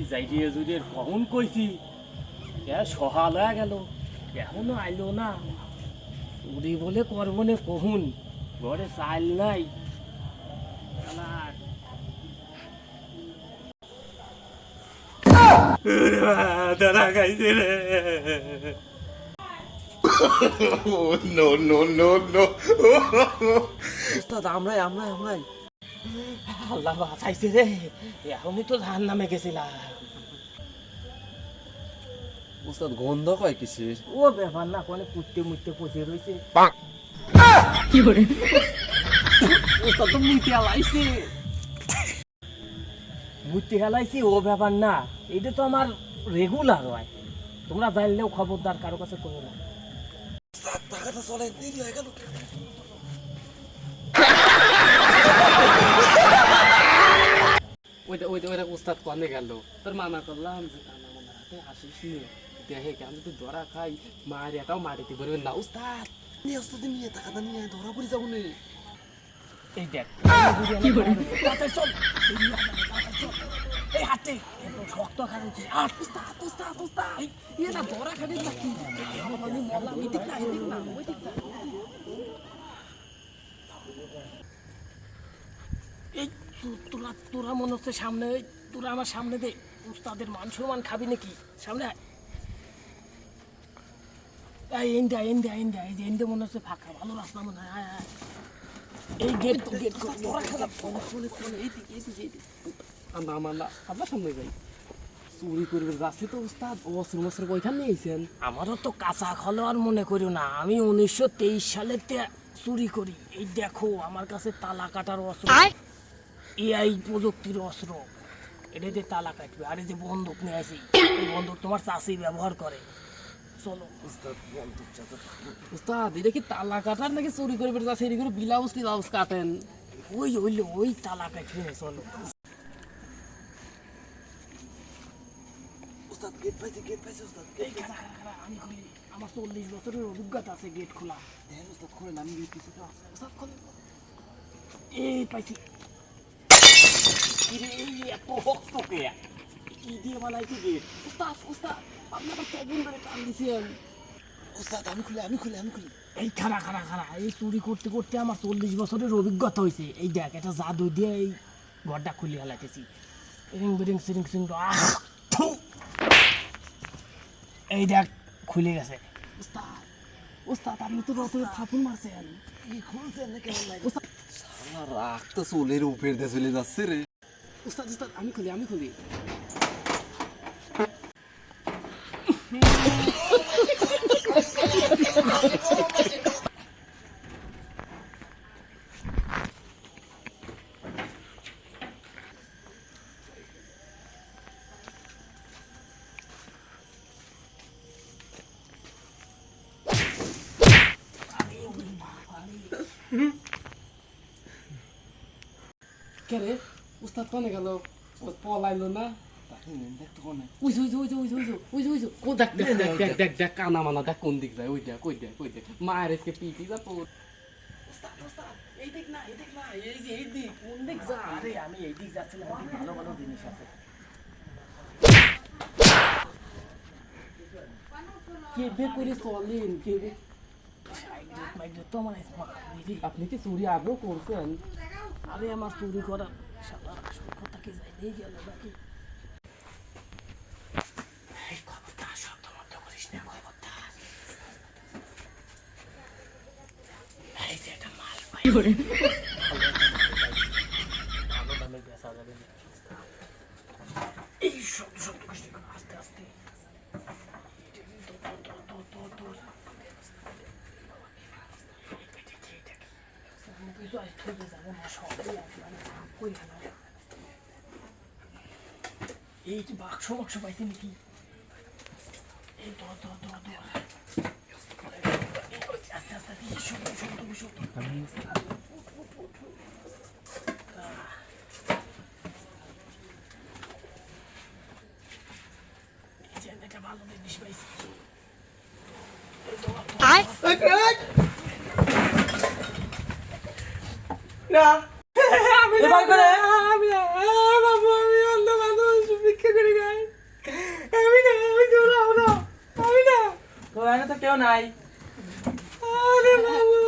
যাইয়ে যদি কখন কইছি সহাল হয়ে গেল এখনো আইলো না চুরি বলে করবো না কহুন ঘরে চাল নাই দাদা খাইছে রে No, no, no, no. উস্তাদ আমরাই আমরাই আমরাই আল্লাহ বাঁচাইছে রে এখনই তো ধান নামে গেছিলাম উস্তাদ গন্ধ কয় কিসের? ও ব্যাপার না কোনে কুত্তে মুত্তে পচে রয়েছে কি করে উস্তাদ তো মুইতে হালাইছে মুইতে হালাইছি ও ব্যাপার না এটা তো আমার রেগুলার হয় তোমরা জানলেও খবরদার কারো কাছে করো না টাকাটা চলে দেরি হয়ে গেল। ওইটা ওইটা ওইটা উস্তাদ কনে গেল তোর মানা করলাম যে কানা মানা হাতে আসিস নি দেখে আমি তো ধরা খাই মার এটাও মারিতে বলবেন না উস্তাদ নিয়ে উস্তাদ নিয়ে টাকাটা নিয়ে ধরা পড়ে যাবো না। এই দেখ কি করে এই হাতে শক্ত খাচ্ছি আর উস্তাদ উস্তাদ উস্তাদ এটা ধরা খাবি নাকি আমি মরলাম এদিক না এদিক না ওই দিক না এই তোরা তোরা মনে হচ্ছে সামনে তোরা আমার সামনে দে উস্তাদের মান সম্মান খাবি নাকি সামনে আয়। এই ইন্ডিয়া ইন্ডিয়া ইন্ডিয়া এই যে ইন্ডিয়া মনে হচ্ছে ফাঁকা ভালো রাস্তা মনে হয় আয়, আয়। এই গেট তো গেট তোরা খেলা আমরা আমার আপনার সামনে যাই চুরি করবে যাচ্ছে তো উস্তাদ অস্ত্র মস্ত্র কইখান নিয়েছেন আমারও তো কাঁচা খলোয়ার মনে করিও না আমি 1923 সালের চুরি করি এই দেখো আমার কাছে তালা কাটার অস্ত্র এআই প্রযুক্তির অস্ত্র এটা দিয়ে তালা কাটবে আর এই যে বন্দুক নিয়ে আসি এই বন্দুক তোমার চাষি ব্যবহার করে চলো উস্তাদ এটা কি তালা কাটার নাকি চুরি করবে যাচ্ছে এদিকে ব্লাউজ টিলাউজ কাটেন ওই হইলে ওই তালা কাটবে চলো উস্তাদ গেট পাইছে উস্তাদ এই খারা খারা খারা আমি খুলি আমার 40 বছরের অভিজ্ঞতা আছে গেট খোলা দেখেন উস্তাদ খোলেন আমি গেট পিছু উস্তাদ খোলে এই পাইছি কিরে এই এত ভক্ত কে কি দিয়ে বানাইছি গেট উস্তাদ উস্তাদ আপনারা কখন ধরে টান দিছেন উস্তাদ আমি খুলি আমি খুলি আমি খুলি। এই খারা খারা খারা এই চুরি করতে করতে আমার 40 বছরের অভিজ্ঞতা হয়েছে এই দেখ এটা জাদু দিয়ে এই ঘরটা খুলে হালাইতেছি রিং বিরিং সিরিং সিং এই দেখ খুলে গেছে উস্তাদ উস্তাদ আপনি তো রথে থাপুন মারছেন কি খুলছেন না কেমন লাগে? উস্তাদ শালা রাগ তো চুলের উপর দিয়ে চলে যাচ্ছে রে। উস্তাদ উস্তাদ আমি খুলি আমি খুলি কে রে উস্তাদ কনে গেল পলাইলো না দেখতো কোনে উইজু উইজু উইজু উইজু উইজু উইজু ও দেখ দেখ দেখ দেখ দেখ দেখ কানা মানা দেখ কোন দিক যায় ওই দেখ ওই দেখ ওই দেখ মায়ের এসকে পিটি যা তো উস্তাদ উস্তাদ এই দিক না এই যে এই দিক কোন দিক যা আরে আমি এই দিক যাচ্ছিলাম এদিক ভালো ভালো জিনিস আছে কেবে করে চলেন কেবে মাইগ্রেট তো আমার আপনি কি চুরি আগেও করছেন আরে আমার চুরি করার সালার আসল কথা কি যাই নিয়ে গেল নাকি এই খবরটা শব্দ মতো করিস না খবরটা এই যে একটা মাল পাই কি করে ভালো দামে বেচা যাবে না। এই শব্দ শব্দ করিস না আস্তে আস্তে এই যে বাক্স বাক্স পাইছে নাকি এই ধর ধর ধর ধর আস্তে আস্তে শব্দ শব্দ শব্দ এই যে একটা ভালো জিনিস পাইছি আমি অন্ধ মানুষ ভিক্ষা করে খাই নাই আরে বাবা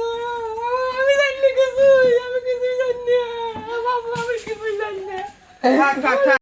আমি জানি কিছু আমি কিছু জানি না বাবা আমি কি জানি না